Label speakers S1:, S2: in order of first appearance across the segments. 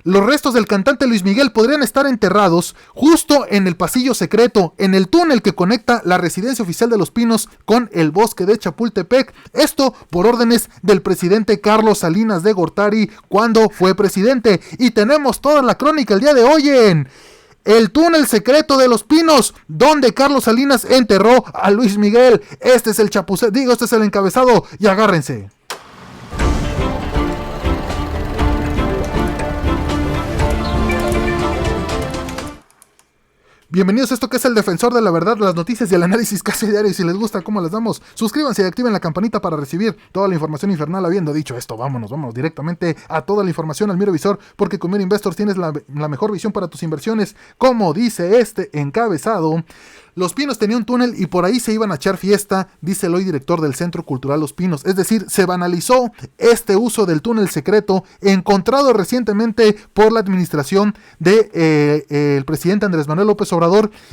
S1: Los restos del cantante Luis Miguel podrían estar enterrados justo en el pasillo secreto, en el túnel que conecta la residencia oficial de Los Pinos con el bosque de Chapultepec. Esto por órdenes del presidente Carlos Salinas de Gortari cuando fue presidente. Y tenemos toda la crónica el día de hoy en el túnel secreto de Los Pinos, donde Carlos Salinas enterró a Luis Miguel. Este es el este es el encabezado y agárrense. Bienvenidos a esto que es el Defensor de la Verdad, las noticias y el análisis casi diario. Si les gusta cómo les damos, suscríbanse y activen la campanita para recibir toda la información infernal. Habiendo dicho esto, vámonos directamente a toda la información al Miro Visor, porque con Miro Investors tienes la mejor visión para tus inversiones. Como dice este encabezado, Los Pinos tenía un túnel y por ahí se iban a echar fiesta, dice el hoy director del Centro Cultural Los Pinos. Es decir, se banalizó este uso del túnel secreto encontrado recientemente por la administración de el presidente Andrés Manuel López Obrador,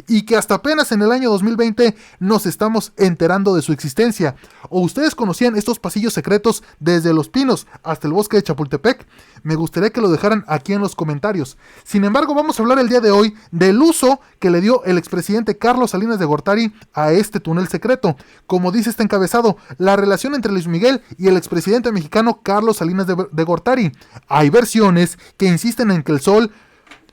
S1: y que hasta apenas en el año 2020 nos estamos enterando de su existencia. ¿O ustedes conocían estos pasillos secretos desde Los Pinos hasta el bosque de Chapultepec? Me gustaría que lo dejaran aquí en los comentarios. Sin embargo, vamos a hablar el día de hoy del uso que le dio el expresidente Carlos Salinas de Gortari a este túnel secreto. Como dice este encabezado, la relación entre Luis Miguel y el expresidente mexicano Carlos Salinas de Gortari. Hay versiones que insisten en que el Sol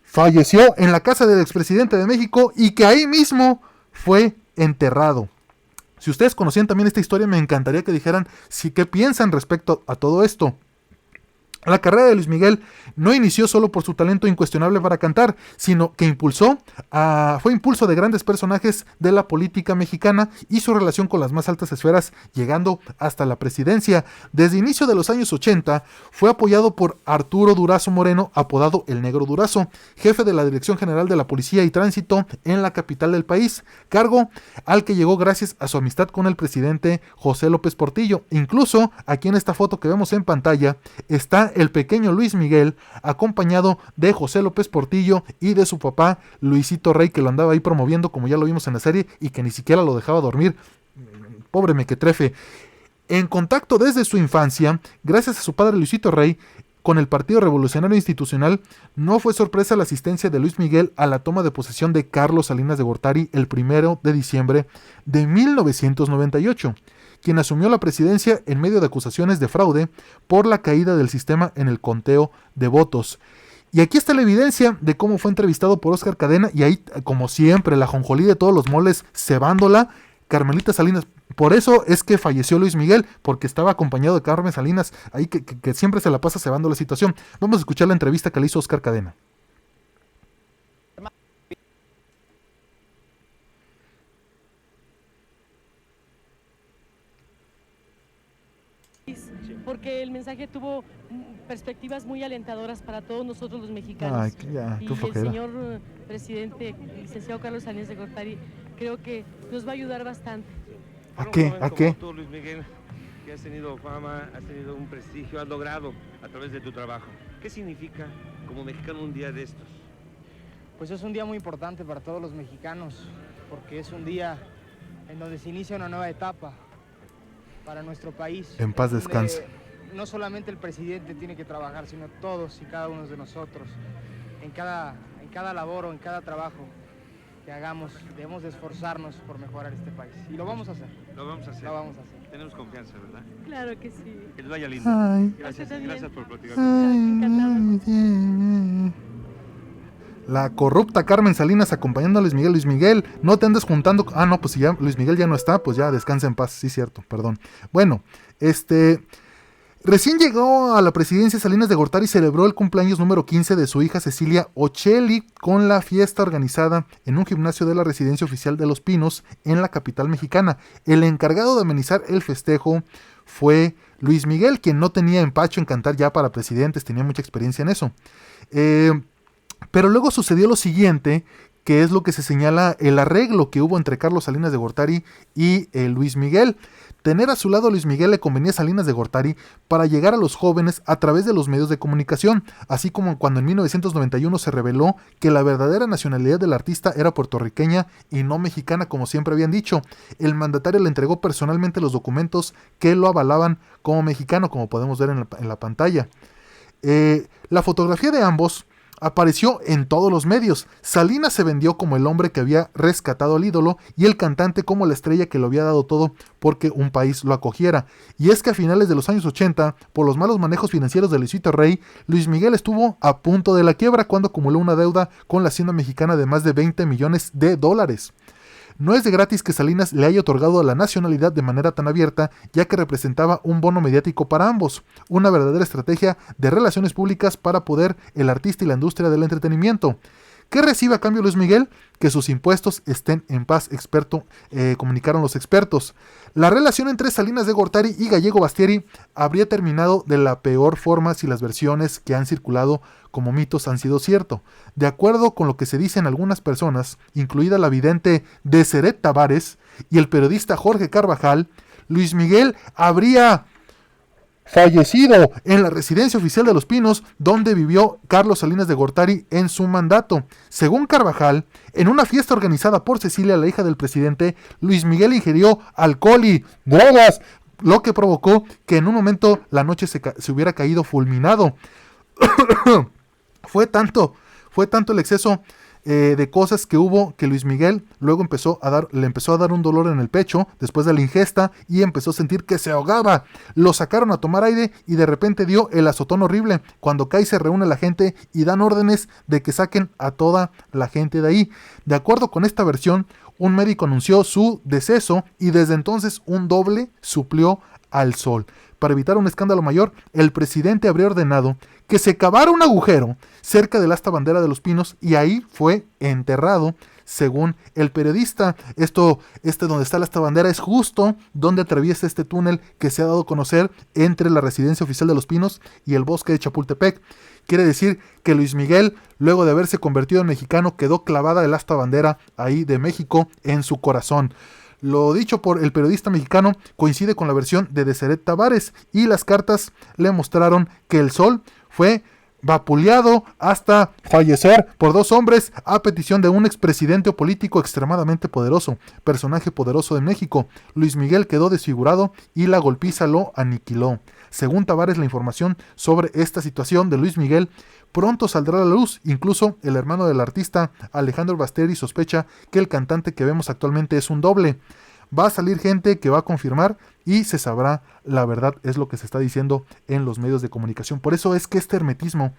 S1: falleció en la casa del expresidente de México y que ahí mismo fue enterrado. Si ustedes conocían también esta historia, me encantaría que dijeran qué piensan respecto a todo esto. La carrera de Luis Miguel no inició solo por su talento incuestionable para cantar, sino que fue impulso de grandes personajes de la política mexicana y su relación con las más altas esferas, llegando hasta la presidencia. Desde inicio de los años 80, fue apoyado por Arturo Durazo Moreno, apodado El Negro Durazo, jefe de la Dirección General de la Policía y Tránsito en la capital del país, cargo al que llegó gracias a su amistad con el presidente José López Portillo. Incluso, aquí en esta foto que vemos en pantalla, está el pequeño Luis Miguel, acompañado de José López Portillo y de su papá Luisito Rey, que lo andaba ahí promoviendo, como ya lo vimos en la serie, y que ni siquiera lo dejaba dormir. Pobre mequetrefe. En contacto desde su infancia, gracias a su padre Luisito Rey, con el Partido Revolucionario Institucional, no fue sorpresa la asistencia de Luis Miguel a la toma de posesión de Carlos Salinas de Gortari el 1 de diciembre de 1998. Quien asumió la presidencia en medio de acusaciones de fraude por la caída del sistema en el conteo de votos. Y aquí está la evidencia de cómo fue entrevistado por Oscar Cadena, y ahí, como siempre, la jonjolí de todos los moles cebándola, Carmelita Salinas. Por eso es que falleció Luis Miguel, porque estaba acompañado de Carmen Salinas, ahí que siempre se la pasa cebando la situación. Vamos a escuchar la entrevista que le hizo Oscar Cadena.
S2: Porque el mensaje tuvo perspectivas muy alentadoras para todos nosotros los mexicanos.
S1: Ay, ya,
S2: y el señor presidente, licenciado Carlos Salinas de Gortari, creo que nos va a ayudar bastante.
S1: ¿A qué? ¿A qué?
S3: Tú, Luis Miguel, que has tenido fama, has tenido un prestigio, has logrado a través de tu trabajo. ¿Qué significa como mexicano un día de estos?
S4: Pues es un día muy importante para todos los mexicanos, porque es un día en donde se inicia una nueva etapa para nuestro país.
S1: En paz descanse.
S4: No solamente el presidente tiene que trabajar, sino todos y cada uno de nosotros. En cada labor o en cada trabajo que hagamos, debemos de esforzarnos por mejorar este país. Y lo vamos a hacer.
S3: Lo vamos a hacer.
S4: Lo vamos a hacer.
S3: Tenemos confianza, ¿verdad?
S2: Claro que sí.
S3: Que les vaya lindo.
S1: Ay.
S3: Gracias por platicar.
S1: La corrupta Carmen Salinas acompañando a Luis Miguel. Luis Miguel, no te andes juntando. Ah, no, pues si ya Luis Miguel ya no está, pues ya descansa en paz. Sí, cierto, perdón. Bueno, recién llegó a la presidencia Salinas de Gortari y celebró el cumpleaños número 15 de su hija Cecilia Ocelli con la fiesta organizada en un gimnasio de la residencia oficial de Los Pinos en la capital mexicana. El encargado de amenizar el festejo fue Luis Miguel, quien no tenía empacho en cantar ya para presidentes, tenía mucha experiencia en eso. Pero luego sucedió lo siguiente, que es lo que se señala el arreglo que hubo entre Carlos Salinas de Gortari y Luis Miguel. Tener a su lado a Luis Miguel le convenía a Salinas de Gortari para llegar a los jóvenes a través de los medios de comunicación, así como cuando en 1991 se reveló que la verdadera nacionalidad del artista era puertorriqueña y no mexicana, como siempre habían dicho. El mandatario le entregó personalmente los documentos que lo avalaban como mexicano, como podemos ver en la pantalla. La fotografía de ambos apareció en todos los medios. Salinas se vendió como el hombre que había rescatado al ídolo y el cantante como la estrella que lo había dado todo porque un país lo acogiera. Y es que a finales de los años 80, por los malos manejos financieros de Luisito Rey, Luis Miguel estuvo a punto de la quiebra cuando acumuló una deuda con la hacienda mexicana de más de $20 millones. No es de gratis que Salinas le haya otorgado la nacionalidad de manera tan abierta, ya que representaba un bono mediático para ambos, una verdadera estrategia de relaciones públicas para poder el artista y la industria del entretenimiento. ¿Qué recibe a cambio Luis Miguel? Que sus impuestos estén en paz, comunicaron los expertos. La relación entre Salinas de Gortari y Gallego Bastieri habría terminado de la peor forma si las versiones que han circulado como mitos han sido cierto. De acuerdo con lo que se dicen algunas personas, incluida la vidente Deseret Tavares y el periodista Jorge Carvajal, Luis Miguel habría fallecido en la residencia oficial de Los Pinos, donde vivió Carlos Salinas de Gortari en su mandato. Según Carvajal, en una fiesta organizada por Cecilia, la hija del presidente, Luis Miguel ingirió alcohol y drogas, lo que provocó que en un momento la noche se hubiera caído fulminado. Fue tanto el exceso de cosas que hubo que Luis Miguel luego le empezó a dar un dolor en el pecho después de la ingesta y empezó a sentir que se ahogaba. Lo sacaron a tomar aire y de repente dio el azotón horrible. Cuando cae se reúne la gente y dan órdenes de que saquen a toda la gente de ahí. De acuerdo con esta versión, un médico anunció su deceso y desde entonces un doble suplió al sol. Para evitar un escándalo mayor, el presidente habría ordenado que se cavara un agujero cerca del asta bandera de Los Pinos y ahí fue enterrado, según el periodista. Donde está la asta bandera es justo donde atraviesa este túnel que se ha dado a conocer entre la residencia oficial de Los Pinos y el bosque de Chapultepec. Quiere decir que Luis Miguel, luego de haberse convertido en mexicano, quedó clavada el asta bandera ahí de México en su corazón. Lo dicho por el periodista mexicano coincide con la versión de Deseret Tavares y las cartas le mostraron que el sol fue vapuleado hasta fallecer por dos hombres a petición de un expresidente o político extremadamente poderoso, personaje poderoso de México. Luis Miguel quedó desfigurado y la golpiza lo aniquiló. Según Tavares, la información sobre esta situación de Luis Miguel pronto saldrá a la luz. Incluso el hermano del artista, Alejandro Bastieri, sospecha que el cantante que vemos actualmente es un doble. Va a salir gente que va a confirmar y se sabrá la verdad, es lo que se está diciendo en los medios de comunicación. Por eso es que este hermetismo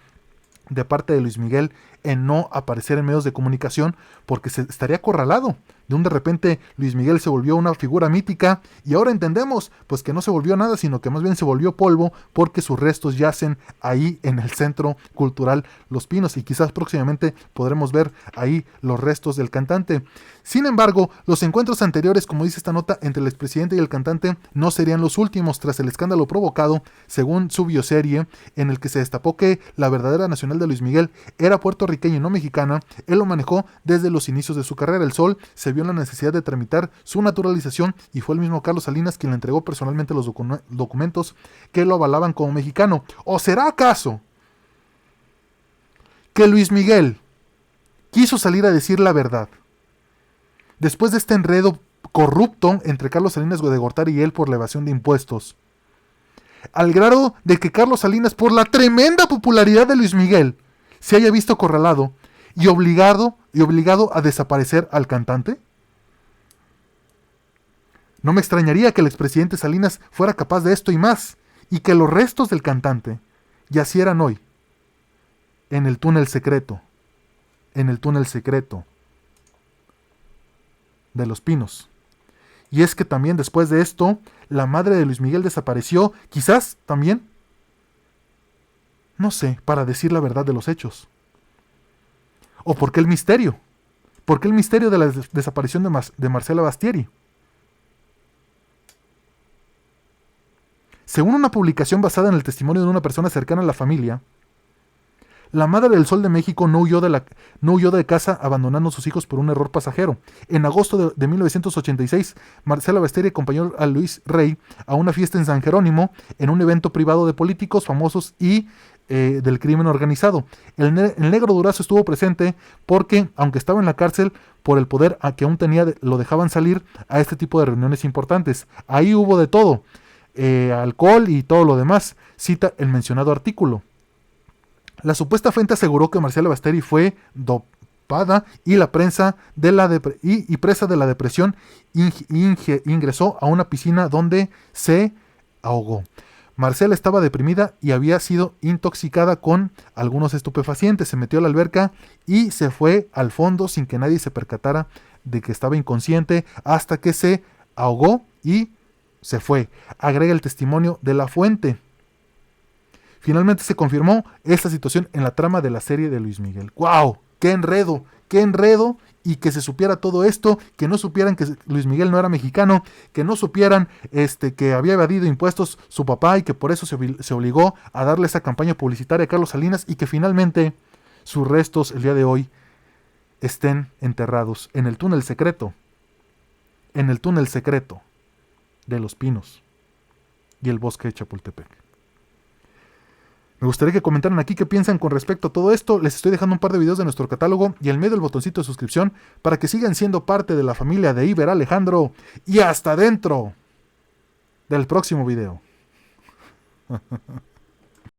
S1: de parte de Luis Miguel en no aparecer en medios de comunicación, porque se estaría acorralado. De repente Luis Miguel se volvió una figura mítica y ahora entendemos pues que no se volvió nada, sino que más bien se volvió polvo porque sus restos yacen ahí en el Centro Cultural Los Pinos y quizás próximamente podremos ver ahí los restos del cantante. Sin embargo, los encuentros anteriores, como dice esta nota, entre el expresidente y el cantante no serían los últimos tras el escándalo provocado, según su bioserie, en el que se destapó que la verdadera nacional de Luis Miguel era puertorriqueña y no mexicana. Él lo manejó desde los inicios de su carrera. El Sol se vio en la necesidad de tramitar su naturalización y fue el mismo Carlos Salinas quien le entregó personalmente los documentos que lo avalaban como mexicano. ¿O será acaso que Luis Miguel quiso salir a decir la verdad después de este enredo corrupto entre Carlos Salinas de Gortari y él por la evasión de impuestos, al grado de que Carlos Salinas, por la tremenda popularidad de Luis Miguel, se haya visto acorralado y obligado a desaparecer al cantante? No me extrañaría que el expresidente Salinas fuera capaz de esto y más, y que los restos del cantante yacieran hoy en el túnel secreto de Los Pinos. Y es que también después de esto, la madre de Luis Miguel desapareció, quizás también, no sé, para decir la verdad de los hechos. ¿O por qué el misterio? ¿Por qué el misterio de la desaparición de Marcela Bastieri? Según una publicación basada en el testimonio de una persona cercana a la familia, la madre del Sol de México no huyó de casa abandonando a sus hijos por un error pasajero. En agosto de 1986, Marcela Bastieri acompañó a Luis Rey a una fiesta en San Jerónimo, en un evento privado de políticos famosos y del crimen organizado. El negro Durazo estuvo presente porque, aunque estaba en la cárcel, por el poder a que aún tenía, lo dejaban salir a este tipo de reuniones importantes. Ahí hubo de todo, alcohol y todo lo demás, cita el mencionado artículo. La supuesta fuente aseguró que Marcela Basteri fue dopada y la prensa y presa de la depresión ingresó a una piscina donde se ahogó. Marcela estaba deprimida y había sido intoxicada con algunos estupefacientes. Se metió a la alberca y se fue al fondo sin que nadie se percatara de que estaba inconsciente hasta que se ahogó y se fue. Agrega el testimonio de la fuente. Finalmente se confirmó esta situación en la trama de la serie de Luis Miguel. ¡Wow! ¡Qué enredo! ¡Qué enredo! Y que se supiera todo esto, que no supieran que Luis Miguel no era mexicano, que no supieran que había evadido impuestos su papá y que por eso se obligó a darle esa campaña publicitaria a Carlos Salinas y que finalmente sus restos el día de hoy estén enterrados en el túnel secreto de Los Pinos y el bosque de Chapultepec. Me gustaría que comentaran aquí qué piensan con respecto a todo esto. Les estoy dejando un par de videos de nuestro catálogo y en medio el botoncito de suscripción para que sigan siendo parte de la familia de Iber Alejandro y hasta dentro del próximo video.